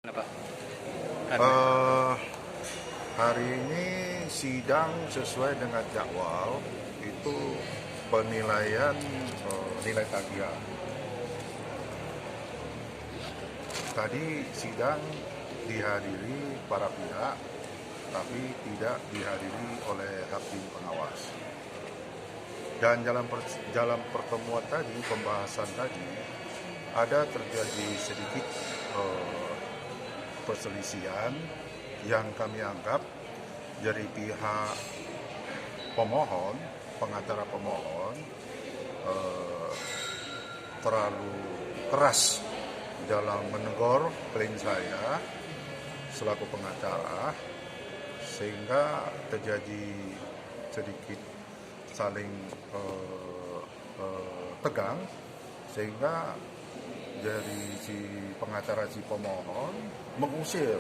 Apa? Eh, Hari ini sidang sesuai dengan jadwal itu penilaian nilai tagihan. Tadi sidang dihadiri para pihak, tapi tidak dihadiri oleh hakim pengawas. Dan dalam pertemuan tadi, pembahasan tadi, ada terjadi sedikit perselisihan yang kami anggap dari pihak pemohon, pengacara pemohon terlalu keras dalam menegur klien saya selaku pengacara, sehingga terjadi sedikit saling tegang, sehingga dari si pengacara si pemohon mengusir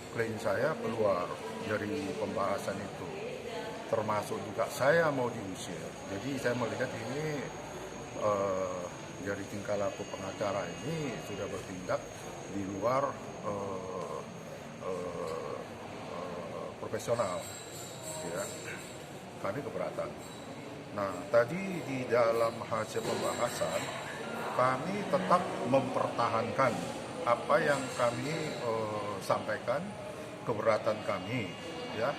klien saya keluar dari pembahasan itu, termasuk juga saya mau diusir. Jadi saya melihat ini dari tingkah laku pengacara ini sudah bertindak di luar profesional, ya. Kami keberatan. Nah, tadi di dalam hasil pembahasan kami tetap mempertahankan apa yang kami sampaikan, keberatan kami, ya,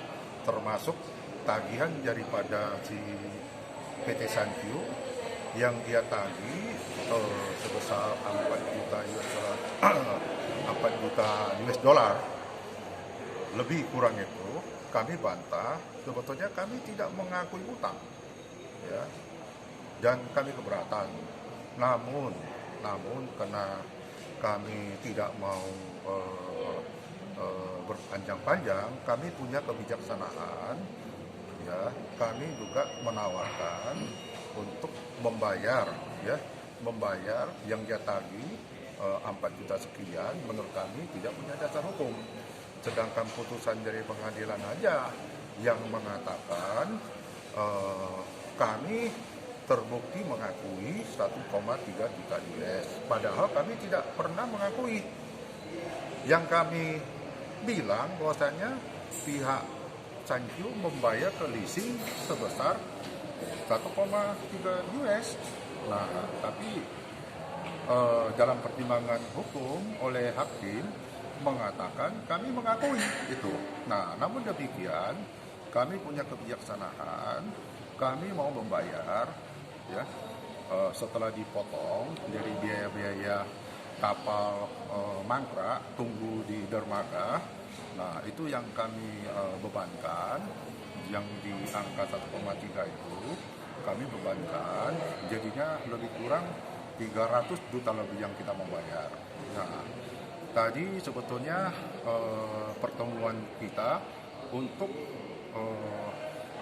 termasuk tagihan daripada si PT Sankyu yang dia tagih sebesar 4 juta US dollar, 4 juta US dollar, lebih kurang itu kami bantah. Sebetulnya kami tidak mengakui utang, ya, dan kami keberatan. Namun karena kami tidak mau berpanjang-panjang, kami punya kebijaksanaan, ya, kami juga menawarkan untuk membayar yang dia tagih 4 juta sekian. Menurut kami tidak punya dasar hukum, sedangkan putusan dari pengadilan aja yang mengatakan kami terbukti mengakui 1,3 juta US, padahal kami tidak pernah mengakui. Yang kami bilang bahwasanya pihak Sankyu membayar ke leasing sebesar 1,3 US. Nah, tapi dalam pertimbangan hukum oleh hakim mengatakan kami mengakui itu. Nah, namun demikian kami punya kebijaksanaan, kami mau membayar, ya, setelah dipotong dari biaya-biaya kapal mangkrak tunggu di dermaga. Nah, itu yang kami bebankan, yang di angka 1,3 itu kami bebankan, jadinya lebih kurang 300 juta lebih yang kita membayar. Nah, tadi sebetulnya pertemuan kita untuk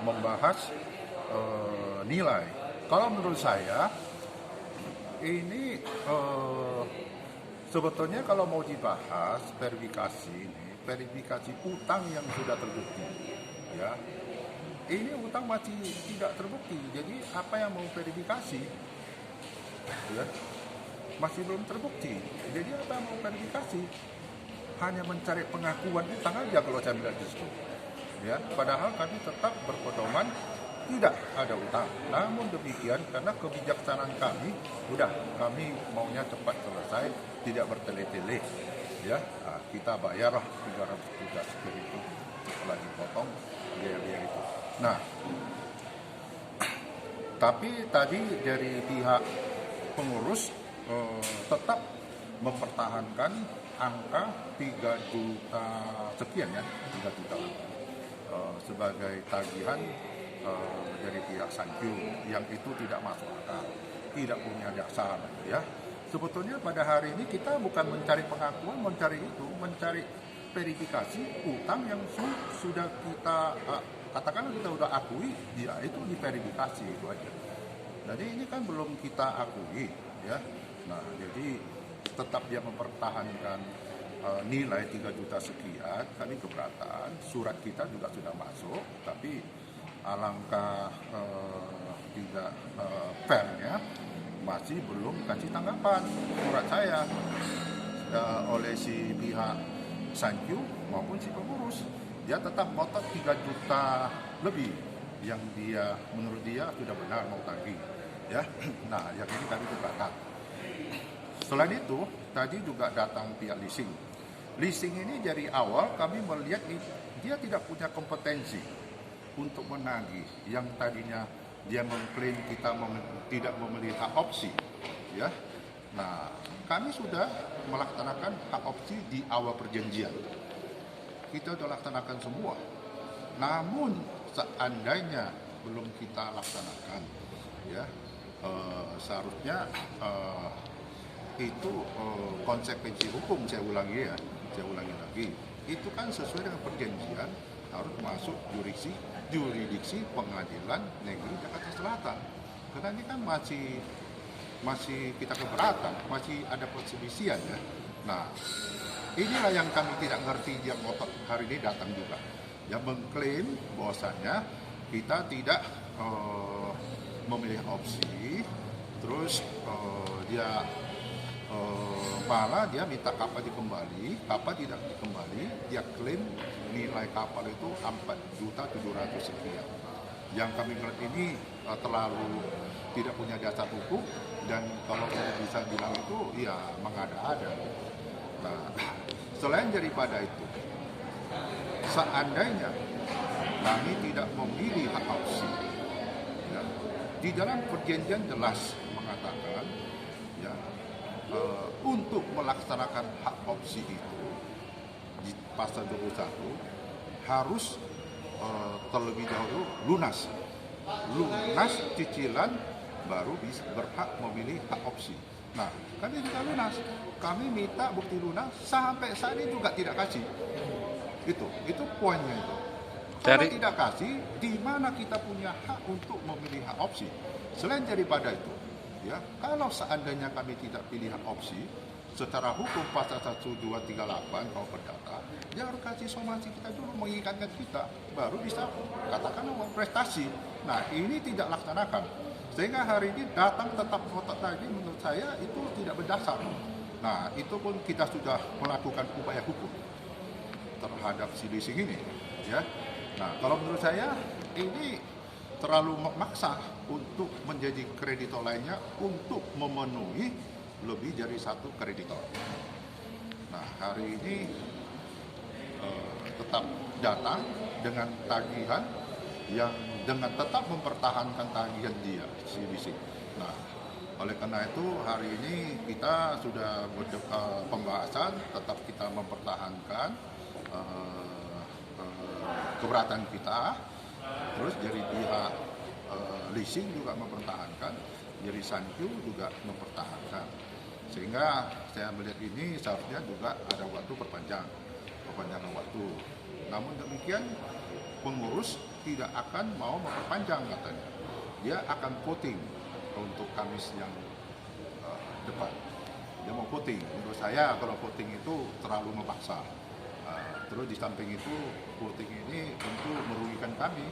membahas nilai. Kalau menurut saya ini sebetulnya kalau mau dibahas verifikasi utang yang sudah terbukti, ya. Ini utang masih tidak terbukti. Jadi apa yang mau verifikasi, ya, masih belum terbukti. Jadi apa yang mau verifikasi? Hanya mencari pengakuan utang aja kalau saya melihat di situ, ya. Padahal kami tetap berpedoman tidak ada utang. Namun demikian, karena kebijaksanaan kami, kami maunya cepat selesai, tidak bertele-tele, ya. Nah, kita bayarlah 300 juta sekian itu setelah dipotong biaya-biaya itu. Nah, tapi tadi dari pihak pengurus tetap mempertahankan angka 3 juta sekian, ya, 3 juta sebagai tagihan dari pihak Sankyu, yang itu tidak masuk akal, tidak punya dasar, ya. Sebetulnya pada hari ini kita bukan mencari pengakuan, mencari verifikasi utang yang sudah kita katakan kita sudah akui, ya, itu diverifikasi, itu aja. Jadi ini kan belum kita akui, ya. Nah, jadi tetap dia mempertahankan nilai 3 juta sekian, kami keberatan. Surat kita juga sudah masuk, tapi alangkah tidak fairnya masih belum kasih tanggapan surat saya oleh si pihak Sankyu maupun si pengurus. Dia tetap ngotot 3 juta lebih yang dia menurut dia sudah benar mau tagih, ya. Nah, yang ini kami berangkat. Selain itu, tadi juga datang pihak leasing. Leasing ini dari awal kami melihat dia tidak punya kompetensi untuk menagih yang tadinya dia mengklaim kita tidak memiliki hak opsi, ya. Nah, kami sudah melaksanakan hak opsi di awal perjanjian. Kita sudah laksanakan semua. Namun seandainya belum kita laksanakan, ya, seharusnya itu konsekuensi hukum, saya ulangi lagi, itu kan sesuai dengan perjanjian harus masuk jurisdiksi pengadilan negeri Jakarta Selatan. Karena ini kan masih kita keberatan, masih ada perselisihan, ya. Nah, inilah yang kami tidak ngerti, dia ngotot hari ini datang juga. Yang mengklaim bahwasannya kita tidak memilih opsi, terus dia malah dia minta kapal dikembali, kapal tidak dikembali, dia klaim nilai kapal itu 4.700.000 sekian. Yang kami lihat ini terlalu tidak punya dasar hukum, dan kalau bisa bilang itu ya mengada-ada. Nah, selain daripada itu, seandainya kami tidak memilih hak opsi, ya, di dalam perjanjian jelas mengatakan, ya, untuk melaksanakan hak opsi itu di pasal 21 harus terlebih dahulu lunas cicilan, baru bisa berhak memilih hak opsi. Nah, kami tidak lunas, kami minta bukti lunas, sampai saat ini juga tidak kasih. Itu poinnya itu. Kalau tidak kasih, di mana kita punya hak untuk memilih hak opsi? Selain daripada itu, ya, kalau seandainya kami tidak pilih hak opsi, secara hukum pasal 1238 kalau perdata, dia harus kasih somasi kita dulu, mengikatkan kita, baru bisa katakan prestasi. Nah, ini tidak laksanakan, sehingga hari ini datang tetap ngotot lagi, menurut saya itu tidak berdasar. Nah, itu pun kita sudah melakukan upaya hukum terhadap si leasing ini, ya. Nah, kalau menurut saya ini terlalu memaksa untuk menjadi kreditor lainnya untuk memenuhi lebih dari satu kreditor. Nah, hari ini tetap datang dengan tagihan yang dengan tetap mempertahankan tagihan dia, si leasing. Nah, oleh karena itu hari ini kita sudah pembahasan, tetap kita mempertahankan keberatan kita, terus dari pihak leasing juga mempertahankan, dari Sankyu juga mempertahankan, sehingga saya melihat ini seharusnya juga ada waktu perpanjangan waktu. Namun demikian pengurus tidak akan mau memperpanjang, katanya dia akan voting untuk Kamis yang depan. Dia mau voting. Menurut saya kalau voting itu terlalu memaksa. Terus di samping itu voting ini tentu merugikan kami,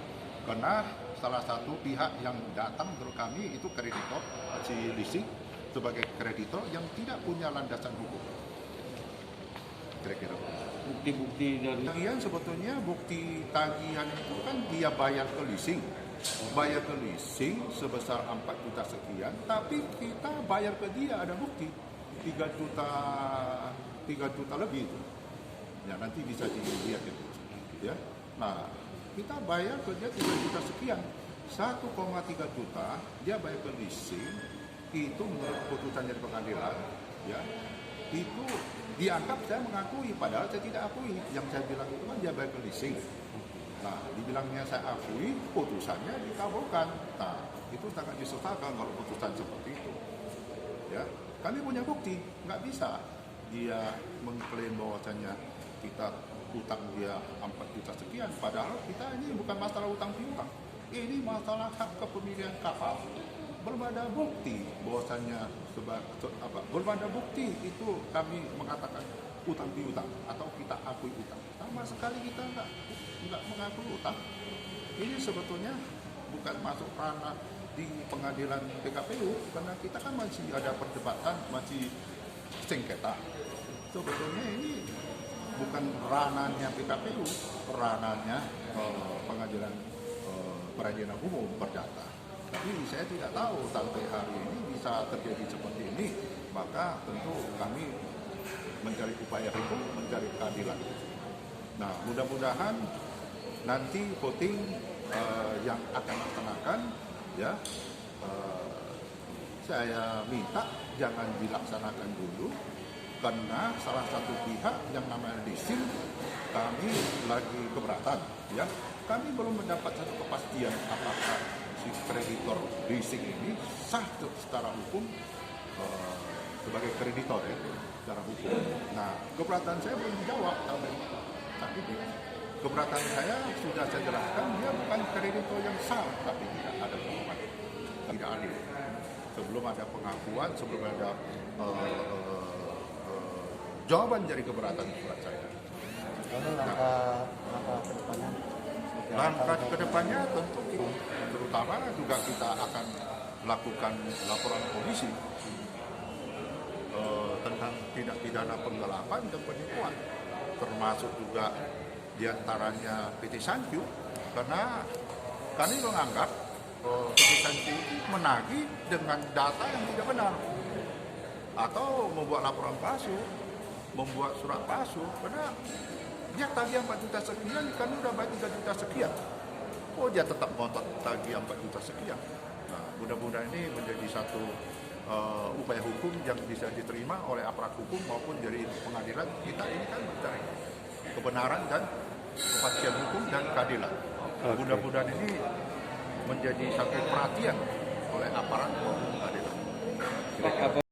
karena salah satu pihak yang datang ke kami itu kreditor, si leasing sebagai kreditor yang tidak punya landasan hukum. Kira-kira bukti-bukti dari tagihan, sebetulnya bukti tagihan itu kan dia bayar ke leasing sebesar 4 juta sekian, tapi kita bayar ke dia ada bukti 3 juta lebih itu. Ya, nanti bisa dilihat itu, ya. Nah, kita bayar ke dia 3 juta sekian, 1,3 juta dia bayar ke leasing, itu menurut putusan dari pengadilan, ya, itu dianggap saya mengakui, padahal saya tidak akui. Yang saya bilang itu kan dia bayar ke leasing. Nah, dibilangnya saya akui, putusannya dikabulkan. Nah, itu sangat disesalkan kalau putusan seperti itu, ya. Kami punya bukti, nggak bisa dia mengklaim bahwasanya kita utang dia 4 juta sekian, padahal kita ini bukan masalah utang piutang, ini masalah hak kepemilikan kapal. Belum ada bukti bahwasanya belum ada bukti itu kami mengatakan utang piutang atau kita akui utang. Sama sekali kita nggak mengakui utang. Ini sebetulnya bukan masuk ranah di pengadilan PKPU, karena kita kan masih ada perdebatan, masih sengketa. Sebetulnya ini bukan ranahnya PKPU, ranahnya pengadilan peradilan umum perdata. Tapi saya tidak tahu sampai hari ini bisa terjadi seperti ini, maka tentu kami mencari upaya hukum, mencari keadilan. Nah, mudah-mudahan nanti voting yang akan dilaksanakan, ya, saya minta jangan dilaksanakan dulu, karena salah satu pihak yang namanya leasing kami lagi keberatan, ya. Kami belum mendapat satu kepastian apakah si kreditor leasing ini sah secara hukum sebagai kreditor, ya, secara hukum. Nah, keberatan saya belum dijawab sampai saat ini. Keberatan saya sudah saya jelaskan, dia bukan kreditor yang sah, tapi tidak ada pengakuan, tidak adil. Sebelum ada pengakuan, sebelum ada jawaban dari keberatan surat saya. Lalu langkah kedepannya tentu terutama juga kita akan lakukan laporan polisi tentang tindak pidana penggelapan dan penipuan, termasuk juga diantaranya PT Sankyu, karena kami menganggap PT Sankyu menagih dengan data yang tidak benar atau membuat laporan palsu, membuat surat palsu, karena dia tagih 4 juta sekian, kan udah bayar 3 juta sekian. Oh, dia tetap ngotot tagih 4 juta sekian. Nah, mudah-mudahan ini menjadi satu upaya hukum yang bisa diterima oleh aparat hukum maupun dari pengadilan. Kita ini kan mencari kebenaran dan kepastian hukum dan keadilan. Mudah-mudahan ini menjadi satu perhatian oleh aparat maupun pengadilan.